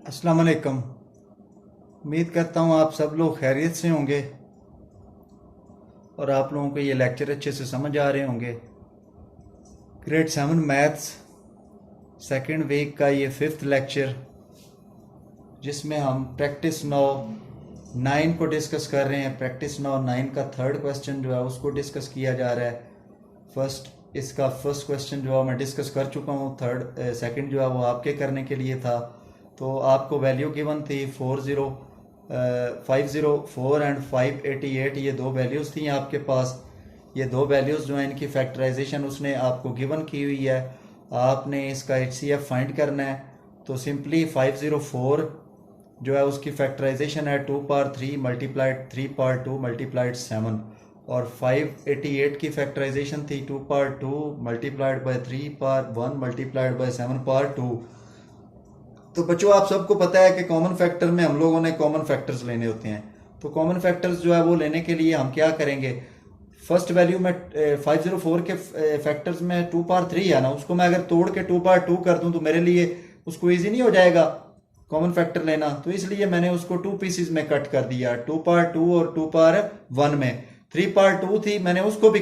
अस्सलाम वालेकुम। उम्मीद करता हूँ आप सब लोग खैरियत से होंगे और आप लोगों को ये लेक्चर अच्छे से समझ आ रहे होंगे। ग्रेड 7 मैथ्स सेकंड वीक का ये फिफ्थ लेक्चर, जिसमें हम प्रैक्टिस 9 को डिस्कस कर रहे हैं। प्रैक्टिस 9 का थर्ड क्वेश्चन जो है उसको डिस्कस किया जा रहा है। इसका फर्स्ट क्वेश्चन जो है मैं डिस्कस कर चुका हूँ। थर्ड सेकंड जो है वो आपके करने के लिए था। तो आपको वैल्यू गिवन थी 504 एंड 588। ये दो वैल्यूज़ थी आपके पास। ये दो वैल्यूज़ जो है इनकी फैक्टराइजेशन उसने आपको गिवन की हुई है। आपने इसका HCF फाइंड करना है। तो सिंपली 504 जो है उसकी फैक्टराइजेशन है 2 पावर 3 मल्टीप्लाइड 3 पावर 2 मल्टीप्लाइड 7। और 588 की फैक्टराइजेशन थी 2 power 2 multiplied by 3 power 1 multiplied by 7 power 2। तो बच्चों आप सबको पता है कि कॉमन फैक्टर में हम लोगों ने कॉमन फैक्टर्स लेने होते हैं। तो कॉमन फैक्टर्स जो है वो लेने के लिए हम क्या करेंगे, फर्स्ट वैल्यू में 504 के फैक्टर्स में 2 पावर 3 है ना, उसको मैं अगर तोड़ के 2 पावर 2 कर दूं तो मेरे लिए उसको ईजी नहीं हो जाएगा कॉमन फैक्टर लेना। तो इसलिए मैंने उसको 2 पीसीज में कट कर दिया, 2 पावर 2 और 2 पावर 1 में। 3 पावर 2 थी, मैंने उसको भी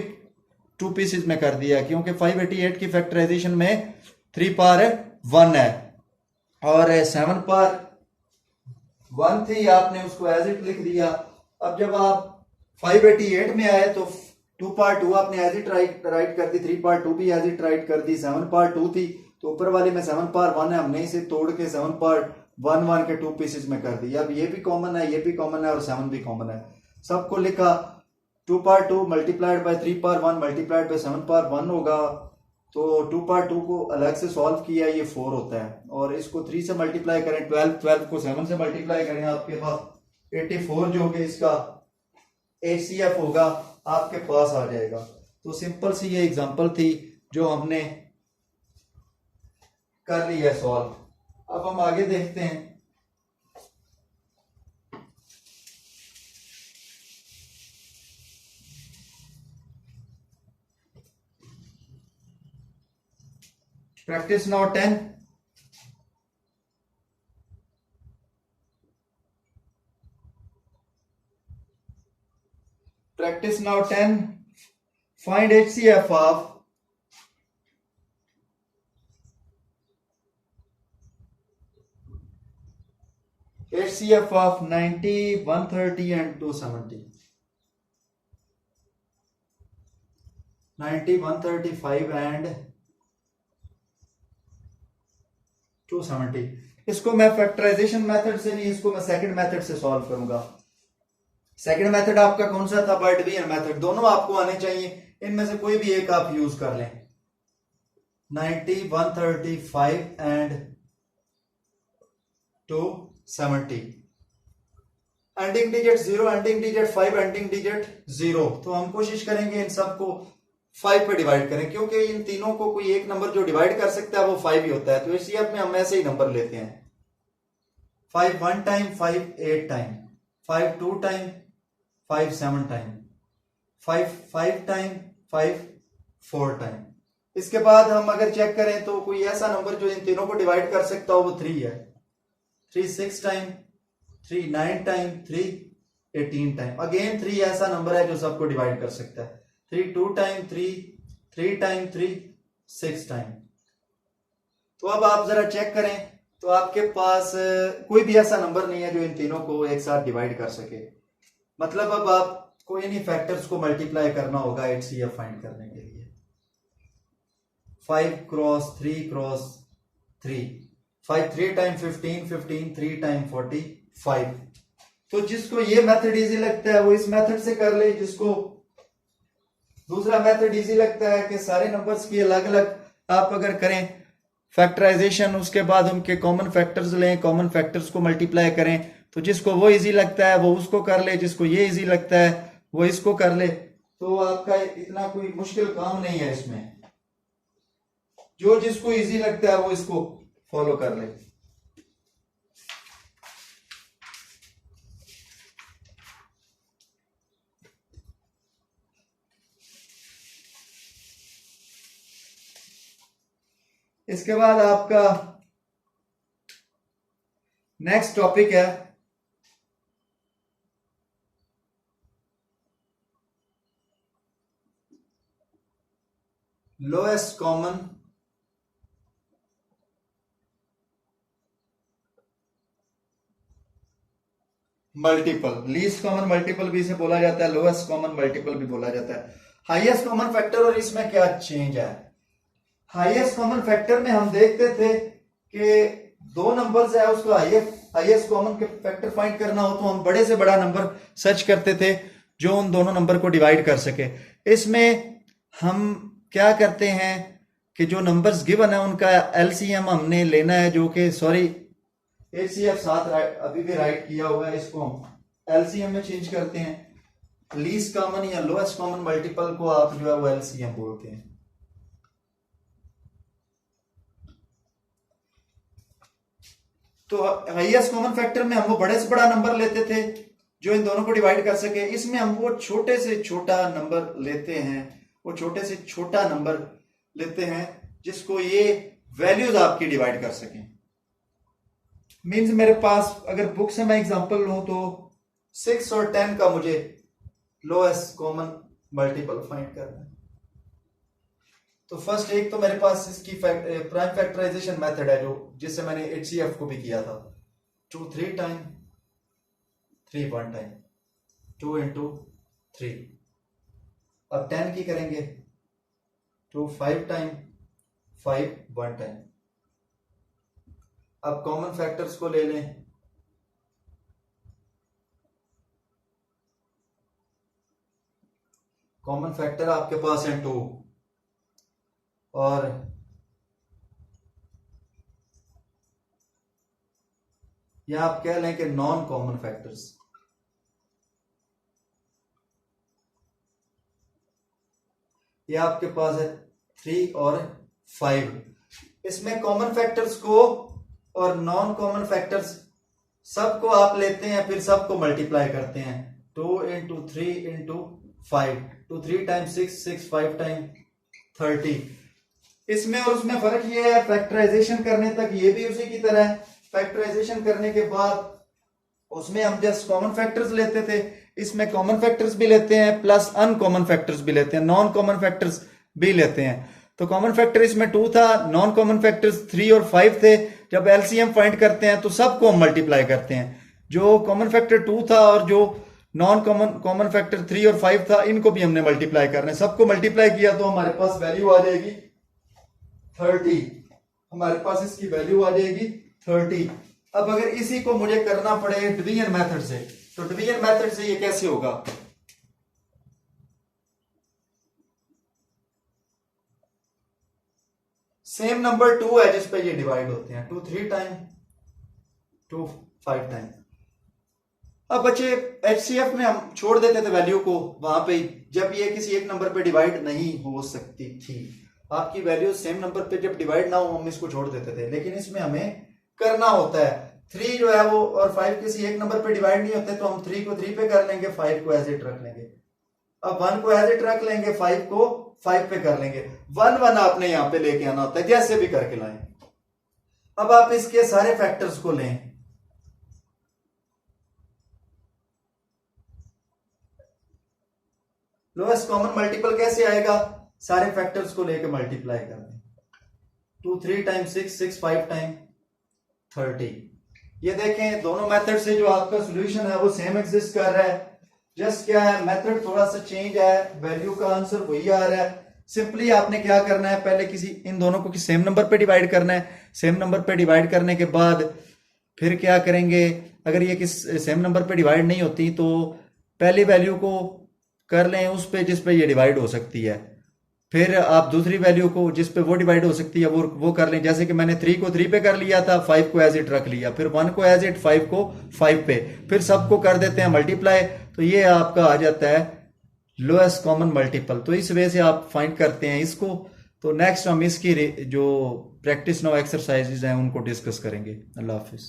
2 पीसीज में कर दिया क्योंकि 588 की फैक्टराइजेशन में 3 पावर 1 है और 7 पावर 1 थी, आपने उसको एज इट लिख दिया। अब जब आप 588 में आए तो 2 पार्ट 2 आपने एज इट राइट कर दी, 3 पार्ट 2 भी एज इट राइट कर दी। 7 पार्ट 2 थी तो ऊपर वाले में 7 पार्ट 1 है, हमने इसे तोड़ के 7 पार्ट 1 के 2 पीसेस में कर दिया। अब ये भी कॉमन है, ये भी कॉमन है और 7 भी कॉमन है। सबको लिखा 2 part 2 multiplied by 3 power 1 multiplied by 7 power 1 होगा। तो 2 पार्ट 2 को अलग से सॉल्व किया, ये 4 होता है। और इसको 3 से मल्टीप्लाई करें, 12 को 7 से मल्टीप्लाई करें, आपके पास 84 जो कि इसका HCF होगा आपके पास आ जाएगा। तो सिंपल सी ये एग्जांपल थी जो हमने कर ली है सॉल्व। अब हम आगे देखते हैं। Practice 10। Practice 10, find HCF of HCF of 90, 130 and 270. 90, 135 and 270। इसको मैं फैक्टराइजेशन मेथड से नहीं, इसको मैं सेकंड मेथड से सॉल्व करूंगा। सेकंड मेथड आपका कौन सा था? बर्डवियर मेथड। दोनों आपको आने चाहिए, इनमें से कोई भी एक आप यूज कर लें। 90, 135 and 270। Ending digit 0, ending digit 5, ending digit 0। तो हम कोशिश करेंगे इन सबको 5 पे डिवाइड करें, क्योंकि इन तीनों को कोई एक नंबर जो डिवाइड कर सकता है वो 5 ही होता है। तो इसी में हम ऐसे ही नंबर लेते हैं। 5 1 time, 5 8 time, 5 2 time, 5 7 time, 5 5 time, 5 4 time. इसके बाद हम अगर चेक करें तो कोई ऐसा नंबर जो इन तीनों को डिवाइड कर सकता हो वो 3 है। 3 6 टाइम, 3 9 टाइम, 3 18 टाइम। अगेन 3 ऐसा नंबर है जो सबको डिवाइड कर सकता है। 3 2 टाइम, 3 टाइम, 3 6 टाइम। तो अब आप जरा चेक करें तो आपके पास कोई भी ऐसा नंबर नहीं है जो इन तीनों को एक साथ डिवाइड कर सके। मतलब अब आपको इन्हीं फैक्टर्स को मल्टीप्लाई करना होगा HCF फाइंड करने के लिए। 5 क्रॉस 3 क्रॉस 3, 5 3 टाइम 15, 15 3 टाइम 45। तो जिसको ये मेथड इजी लगता है वो इस मेथड से कर ले, जिसको दूसरा मेथड इजी लगता है कि सारे नंबर्स की अलग अलग आप अगर करें फैक्टराइजेशन, उसके बाद उनके कॉमन फैक्टर्स लें, कॉमन फैक्टर्स को मल्टीप्लाई करें, तो जिसको वो इजी लगता है वो उसको कर ले, जिसको ये इजी लगता है वो इसको कर ले। तो आपका इतना कोई मुश्किल काम नहीं है इसमें। जो जिसको इजी लगता है वो इसको फॉलो कर ले। इसके बाद आपका नेक्स्ट टॉपिक है lowest common multiple. Least common multiple भी इसे बोला जाता है, लोएस्ट कॉमन मल्टीपल भी बोला जाता है। हाईएस्ट कॉमन फैक्टर और इसमें क्या चेंज है? हाईएस्ट कॉमन फैक्टर में हम देखते थे कि दो नंबर्स है, उसको हाईएस्ट कॉमन फैक्टर फाइंड करना हो तो हम बड़े से बड़ा नंबर सर्च करते थे जो उन दोनों नंबर को डिवाइड कर सके। इसमें हम क्या करते हैं कि जो नंबर्स गिवन है उनका एलसीएम हमने लेना है, जो कि सॉरी एचसीएफ साथ अभी भी राइट किया हुआ है, इसको हम एलसीएम में चेंज करते हैं। लीस्ट कॉमन या लोएस्ट कॉमन मल्टीपल को आप जो है वो एलसीएम बोलते हैं। तो हाईएस्ट कॉमन फैक्टर में हम वो बड़े से बड़ा नंबर लेते थे जो इन दोनों को डिवाइड कर सके। इसमें हम वो छोटे से छोटा नंबर लेते हैं, वो छोटे से छोटा नंबर लेते हैं जिसको ये वैल्यूज आपकी डिवाइड कर सकें। मींस मेरे पास अगर बुक से मैं एग्जांपल लूं तो 6 और 10 का मुझे लोएस्ट कॉमन मल्टीपल फाइंड करना है। तो फर्स्ट एक तो मेरे पास इसकी प्राइम फैक्टराइजेशन मेथड है, जो जिससे मैंने एचसीएफ को भी किया था। 2 3 टाइम 3 1 टाइम 2 into 3। अब 10 की करेंगे 2 5 टाइम 5 1 टाइम। अब कॉमन फैक्टर्स को ले लें। कॉमन फैक्टर आपके पास है 2 और या आप कह लें कि नॉन कॉमन फैक्टर्स। ये आपके पास है 3 और 5। इसमें कॉमन फैक्टर्स को और नॉन कॉमन फैक्टर्स सबको आप लेते हैं, फिर सबको मल्टीप्लाई करते हैं। 2 into 3 into 5, 2 3 टाइम 6 6 5 टाइम 30। इसमें और उसमें फर्क ये है, फैक्टराइजेशन करने तक ये भी उसी की तरह है। फैक्टराइजेशन करने के बाद उसमें हम जस्ट कॉमन फैक्टर्स लेते थे, इसमें कॉमन फैक्टर्स भी लेते हैं प्लस अनकॉमन फैक्टर्स भी लेते हैं, नॉन कॉमन फैक्टर्स भी लेते हैं। तो कॉमन फैक्टर इसमें 2 था, नॉन कॉमन फैक्टर्स 3 और 5 थे। जब एलसीएम फाइंड करते हैं तो सबको हम मल्टीप्लाई करते हैं। जो कॉमन फैक्टर 2 था और जो नॉन कॉमन फैक्टर 3 और 5 था, इनको भी हमने मल्टीप्लाई करना है। सबको मल्टीप्लाई किया तो हमारे पास वैल्यू आ जाएगी 30। हमारे पास इसकी वैल्यू आ जाएगी 30। अब अगर इसी को मुझे करना पड़े डिवीजन मेथड से, तो डिवीजन मेथड से ये कैसे होगा? सेम नंबर 2 है जिस पे ये डिवाइड होते हैं, 2 3 टाइम 2 5 टाइम। अब बच्चे एचसीएफ में हम छोड़ देते थे वैल्यू को वहां पे, जब ये किसी एक नंबर पे डिवाइड नहीं हो सकती थी। आपकी वैल्यू सेम नंबर पे जब डिवाइड ना हो हम इसको छोड़ देते थे, लेकिन इसमें हमें करना होता है। 3 जो है वो और 5 किसी एक नंबर पे डिवाइड नहीं होते, तो हम 3 को 3 पे कर लेंगे, 5 को एज इट रख लेंगे। अब 1 को एज इट रख लेंगे, 5 को 5 पे कर लेंगे। 1 1 आपने यहां पे लेके आना होता है, जैसे भी करके लाएं। अब आप इसके सारे फैक्टर्स को लें। लोएस्ट कॉमन मल्टीपल कैसे आएगा? सारे फैक्टर्स को लेके मल्टीप्लाई कर दें। 2 3 टाइम 6 6 5 टाइम 30। ये देखें दोनों मेथड से जो आपका सॉल्यूशन है वो सेम एग्जिस्ट कर रहा है। जस्ट क्या है, मेथड थोड़ा सा चेंज है, वैल्यू का आंसर वही आ रहा है। सिंपली आपने क्या करना है, पहले किसी इन दोनों को सेम नंबर पे डिवाइड करना है। सेम नंबर पे डिवाइड करने के बाद फिर क्या करेंगे, अगर ये किस सेम नंबर पे डिवाइड नहीं होती तो पहली वैल्यू को कर लें उस पे जिस पे ये डिवाइड हो सकती है, फिर आप दूसरी वैल्यू को जिस पे वो डिवाइड हो सकती है वो कर लें। जैसे कि मैंने 3 को 3 पे कर लिया था, 5 को एज इट रख लिया, फिर 1 को एज इट, 5 को 5 पे, फिर सबको कर देते हैं मल्टीप्लाई। तो ये आपका आ जाता है लोएस्ट कॉमन मल्टीपल। तो इस वे से आप फाइंड करते हैं इसको। तो नेक्स्ट हम इसकी जो प्रैक्टिस नाउ एक्सरसाइजेज हैं उनको डिस्कस करेंगे। अल्लाह हाफिज।